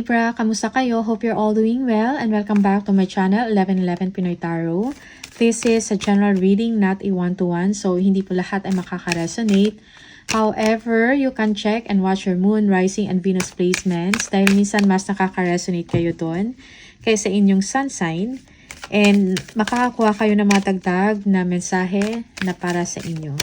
Libra, kamusta kayo? Hope you're all doing well and welcome back to my channel, 1111 Pinoy Tarot. This is a general reading, not a one-to-one, so hindi po lahat ay makaka-resonate. However, you can check and watch your moon, rising, and Venus placements dahil minsan mas nakaka-resonate kayo doon kaysa inyong sun sign and makakakuha kayo ng mga dagdag na mensahe na para sa inyo.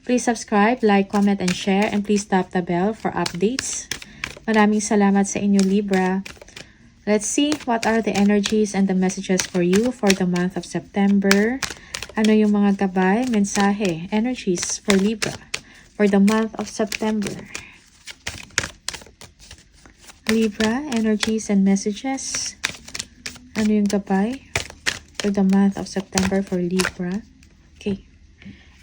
Please subscribe, like, comment, and share, and please tap the bell for updates. Maraming salamat sa inyo, Libra. Let's see what are the energies and the messages for you for the month of September. Ano yung mga gabay, mensahe, energies for Libra for the month of September. Libra, energies and messages. Ano yung gabay for the month of September for Libra? Okay.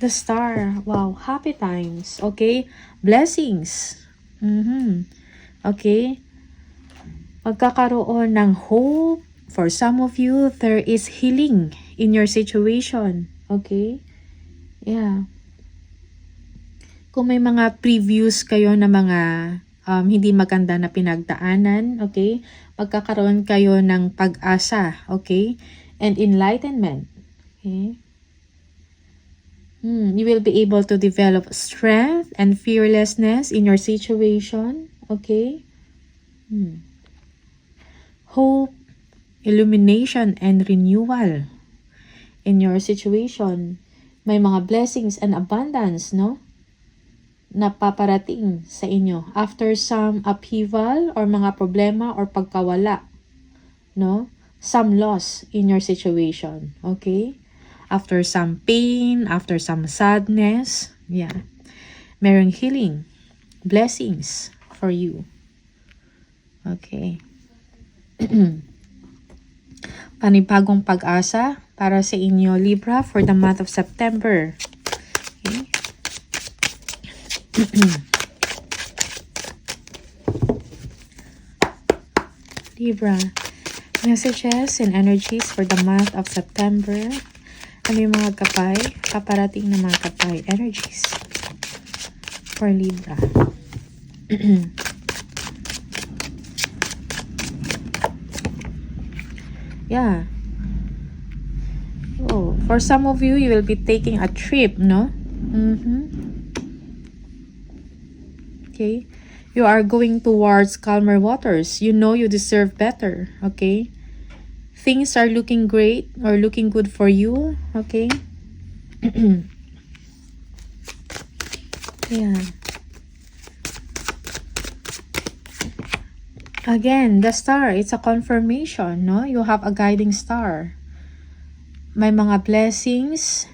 The Star. Wow, happy times. Okay. Blessings. Okay. Magkakaroon ng hope. For some of you, there is healing in your situation. Okay. Yeah. Kung may mga previews kayo na mga hindi maganda na pinagdaanan, okay, magkakaroon kayo ng pag-asa, okay, and enlightenment. Okay. You will be able to develop strength and fearlessness in your situation. Okay. Hope, illumination, and renewal in your situation. May mga blessings and abundance, no? Na paparating sa inyo after some upheaval or mga problema or pagkawala, no? Some loss in your situation. Okay. After some pain, after some sadness, yeah. Merong healing, blessings for you. Okay. Panibagong pag-asa para sa inyo, Libra, for the month of September. Okay. Libra, messages and energies for the month of September. Ano yung mga kapay? Paparating na mga kapay. Energies for Libra. Yeah. Oh, for some of you, you will be taking a trip, no? Okay. You are going towards calmer waters. You know you deserve better. Okay. Things are looking great or looking good for you. Okay. Yeah. Again, the star, it's a confirmation, no? You have a guiding star. May mga blessings,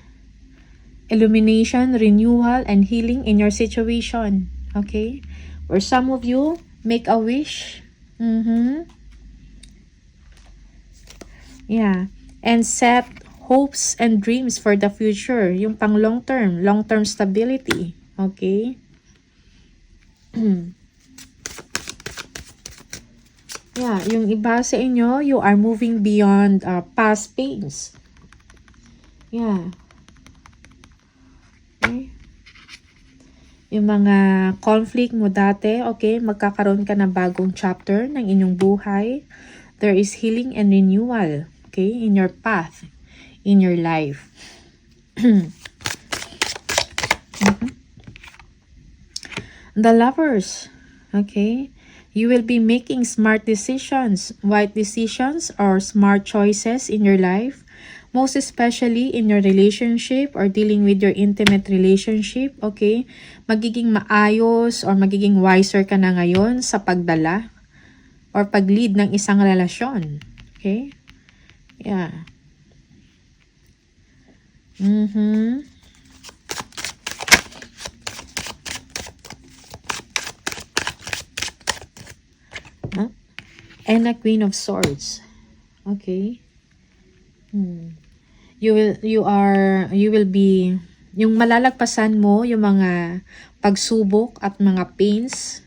illumination, renewal, and healing in your situation. Okay? For some of you, make a wish. Yeah. And set hopes and dreams for the future. Yung pang long-term stability. Okay? Yeah, yung iba sa inyo, you are moving beyond past pains. Yeah. Okay. Yung mga conflict mo dati, okay, magkakaroon ka ng bagong chapter ng inyong buhay. There is healing and renewal, okay, in your path, in your life. The Lovers, okay. You will be making smart decisions, wise decisions, or smart choices in your life. Most especially in your relationship or dealing with your intimate relationship, okay? Magiging maayos or magiging wiser ka na ngayon sa pagdala or pag-lead ng isang relasyon. Okay? Yeah. And a Queen of Swords. Okay. You will be, yung malalagpasan mo yung mga pagsubok at mga pains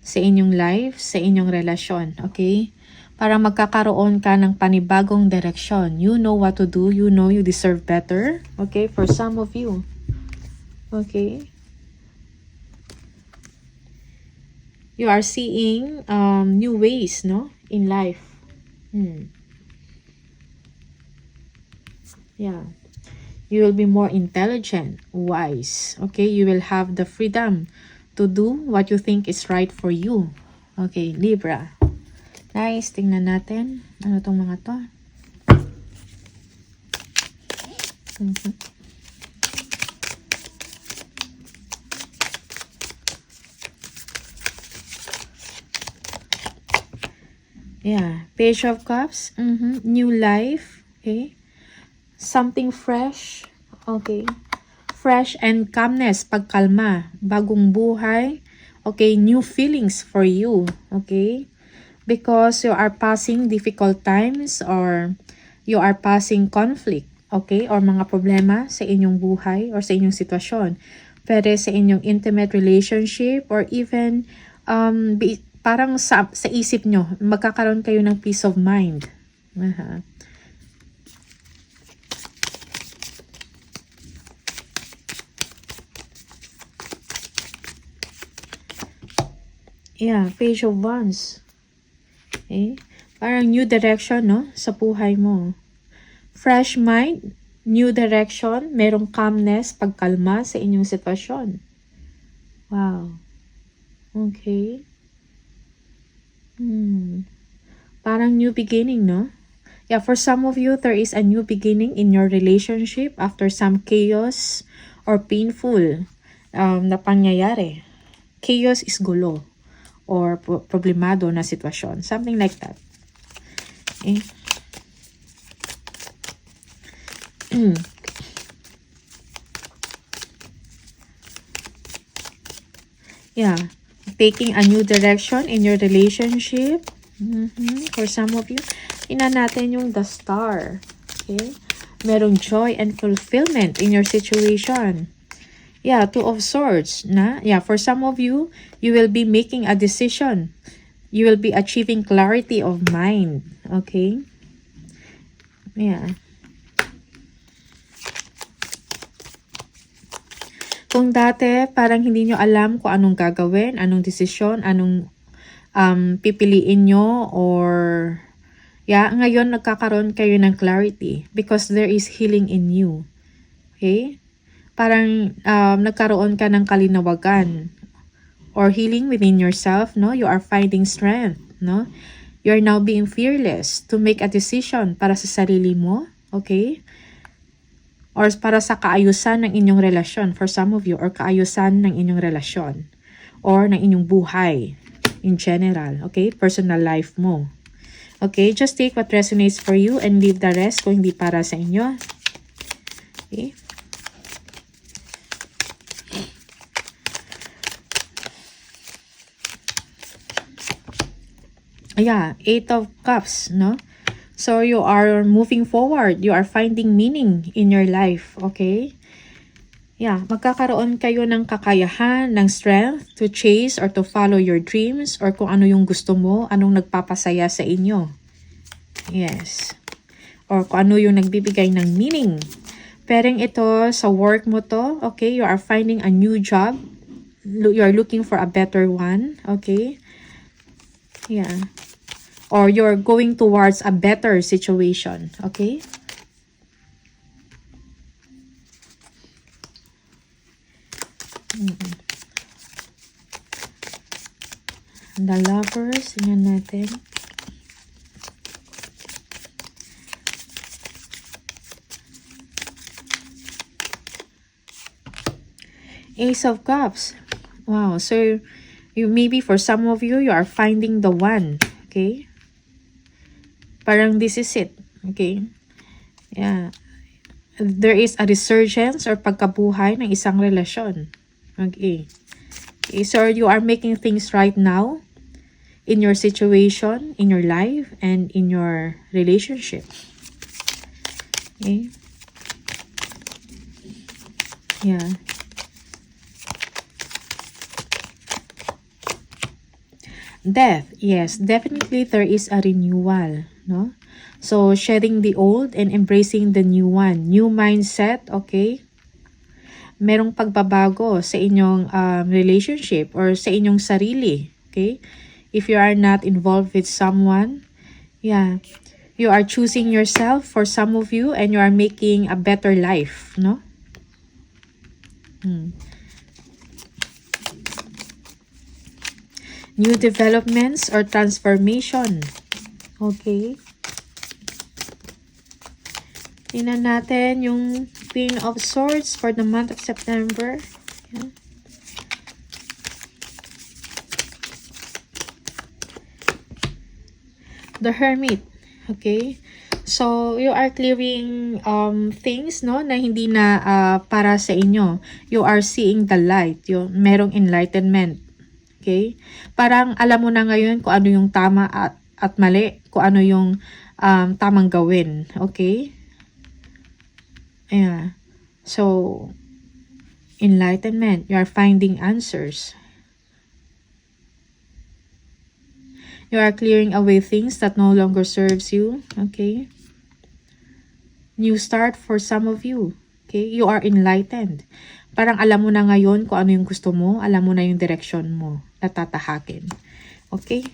sa inyong life, sa inyong relasyon. Okay. Para magkakaroon ka ng panibagong direksyon. You know what to do. You know you deserve better. Okay. For some of you. Okay. You are seeing new ways, no? in life. Yeah. You will be more intelligent, wise. Okay, you will have the freedom to do what you think is right for you. Okay, Libra. Nice, tingnan natin. Ano tong mga to? Yeah, Page of Cups. New life. Okay. Something fresh. Okay. Fresh and calmness, pagkalma, bagong buhay. Okay, new feelings for you. Okay. Because you are passing difficult times or you are passing conflict. Okay, or mga problema sa inyong buhay or sa inyong sitwasyon. Pwede sa inyong intimate relationship or even parang sa isip nyo, magkakaroon kayo ng peace of mind. Yeah, Page of Wands. Okay? Parang new direction, no? Sa buhay mo. Fresh mind, new direction, merong calmness, pagkalma sa inyong sitwasyon. Wow. Okay. Parang new beginning, no? Yeah, for some of you, there is a new beginning in your relationship after some chaos or painful na pangyayari. Chaos is gulo or problemado na sitwasyon. Something like that. Okay. Yeah. Taking a new direction in your relationship. For some of you, tingnan natin yung the Star. Okay? Merong joy and fulfillment in your situation. Yeah, Two of Swords. Yeah, for some of you, you will be making a decision. You will be achieving clarity of mind. Okay? Yeah. Kung dati, parang hindi nyo alam kung anong gagawin, anong desisyon, anong pipiliin nyo, or ngayon nagkakaroon kayo ng clarity because there is healing in you. Okay? Parang nagkaroon ka ng kalinawagan or healing within yourself, no? You are finding strength, no? You are now being fearless to make a decision para sa sarili mo, okay? Or para sa kaayusan ng inyong relasyon for some of you, or kaayusan ng inyong relasyon or ng inyong buhay in general, okay? Personal life mo. Okay, just take what resonates for you and leave the rest kung hindi para sa inyo. Okay? Yeah, Eight of Cups, no? So, you are moving forward. You are finding meaning in your life, okay? Yeah, magkakaroon kayo ng kakayahan, ng strength to chase or to follow your dreams or kung ano yung gusto mo, anong nagpapasaya sa inyo. Yes. Or kung ano yung nagbibigay ng meaning. Pwedeng ito sa work mo to, okay? You are finding a new job. You are looking for a better one, okay? Yeah. Or you're going towards a better situation. Okay? The Lovers. Tingnan natin. Ace of Cups. Wow. So, maybe for some of you, you are finding the one. Okay? Parang this is it. Okay? Yeah. There is a resurgence or pagkabuhay ng isang relasyon. Okay. Okay. So, you are making things right now in your situation, in your life, and in your relationship. Okay? Yeah. Death. Yes, definitely there is a renewal, no? So, shedding the old and embracing the new one. New mindset, okay? Merong pagbabago sa inyong relationship or sa inyong sarili, okay? if you are not involved with someone. Yeah. You are choosing yourself for some of you, and you are making a better life, no? New developments or transformation. Okay. Tingnan natin yung Queen of Swords for the month of September. Yeah. The Hermit. Okay. So, you are clearing things, no, na hindi na para sa inyo. You are seeing the light. Merong enlightenment. Okay? Parang alam mo na ngayon kung ano yung tama at mali. Kung ano yung tamang gawin. Okay? Yeah. So, enlightenment. You are finding answers. You are clearing away things that no longer serves you. Okay? New start for some of you. Okay? You are enlightened. Parang alam mo na ngayon kung ano yung gusto mo. Alam mo na yung direction mo na tatahakin. Okay?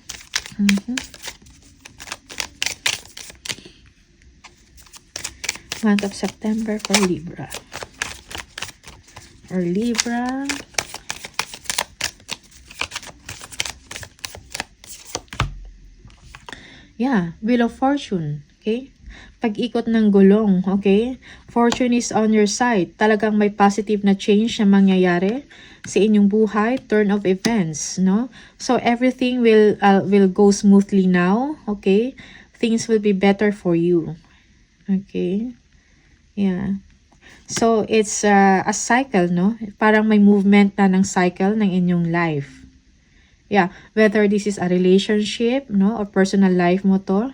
Month of September for Libra. For Libra. Yeah, Wheel of Fortune. Okay? Pag-ikot ng gulong. Okay? Fortune is on your side. Talagang may positive na change na mangyayari sa inyong buhay. Turn of events. No? So, everything will go smoothly now. Okay? Things will be better for you. Okay? Yeah. So, it's a cycle, no? Parang may movement na ng cycle ng inyong life. Yeah. Whether this is a relationship, no? Or personal life mo to.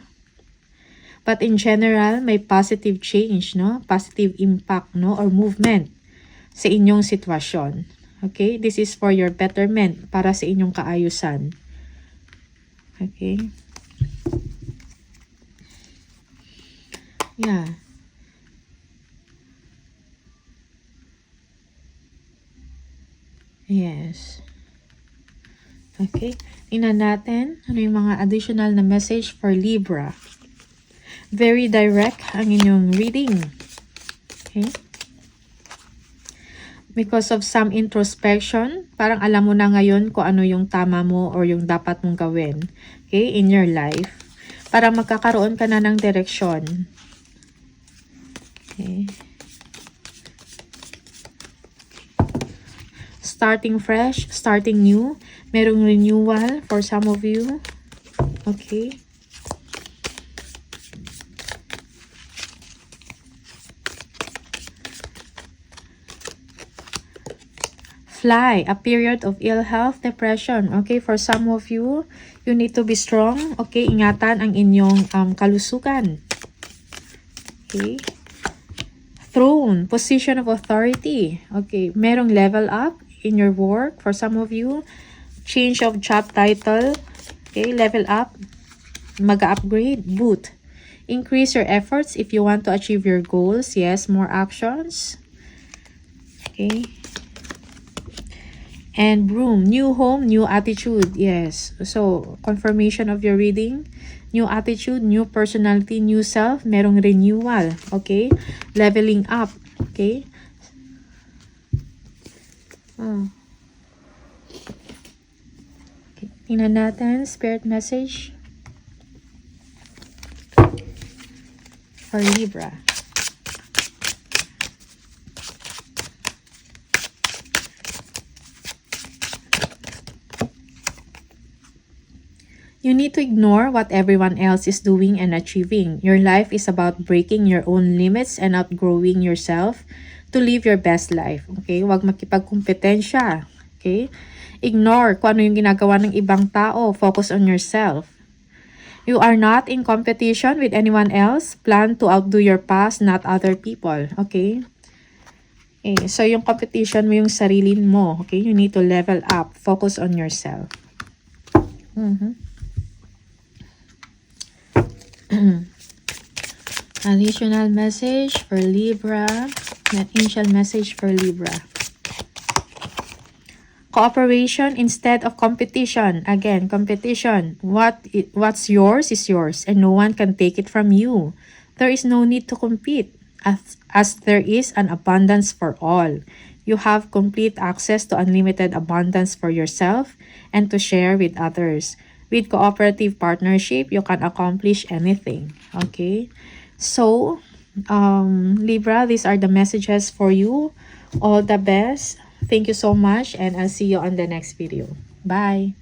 But in general, may positive change, no? Positive impact, no? Or movement sa inyong sitwasyon. Okay? This is for your betterment. Para sa inyong kaayusan. Okay? Yeah. Yes. Okay. Tingnan natin ano yung mga additional na message for Libra. Very direct ang inyong reading. Okay. Because of some introspection, parang alam mo na ngayon kung ano yung tama mo or yung dapat mong gawin. Okay. In your life. Para magkakaroon ka na ng direksyon. Okay. Starting fresh, starting new. Merong renewal for some of you. Okay. Fly, a period of ill health, depression. Okay, for some of you, you need to be strong. Okay, ingatan ang inyong kalusugan. Okay. Throne, position of authority. Okay, merong level up in your work. For some of you, change of job title. Okay, level up. Mag-upgrade. Boot. Increase your efforts if you want to achieve your goals. Yes, more actions. Okay. And Broom. New home, new attitude. Yes. So, confirmation of your reading. New attitude, new personality, new self. Merong renewal. Okay. Leveling up. Okay. Okay. Tingnan natin. Spirit message. For Libra. You need to ignore what everyone else is doing and achieving. Your life is about breaking your own limits and outgrowing yourself to live your best life. Okay? Huwag makipagkumpetensya. Okay? Ignore kung ano yung ginagawa ng ibang tao. Focus on yourself. You are not in competition with anyone else. Plan to outdo your past, not other people. Okay? Okay. So, yung competition mo yung sarili mo. Okay? You need to level up. Focus on yourself. Additional message for Libra. An angel message for Libra. Cooperation instead of competition. Again, competition. What's yours is yours and no one can take it from you. There is no need to compete as there is an abundance for all. You have complete access to unlimited abundance for yourself and to share with others. With cooperative partnership, you can accomplish anything. Okay? So, Libra, these are the messages for you. All the best. Thank you so much and I'll see you on the next video. Bye.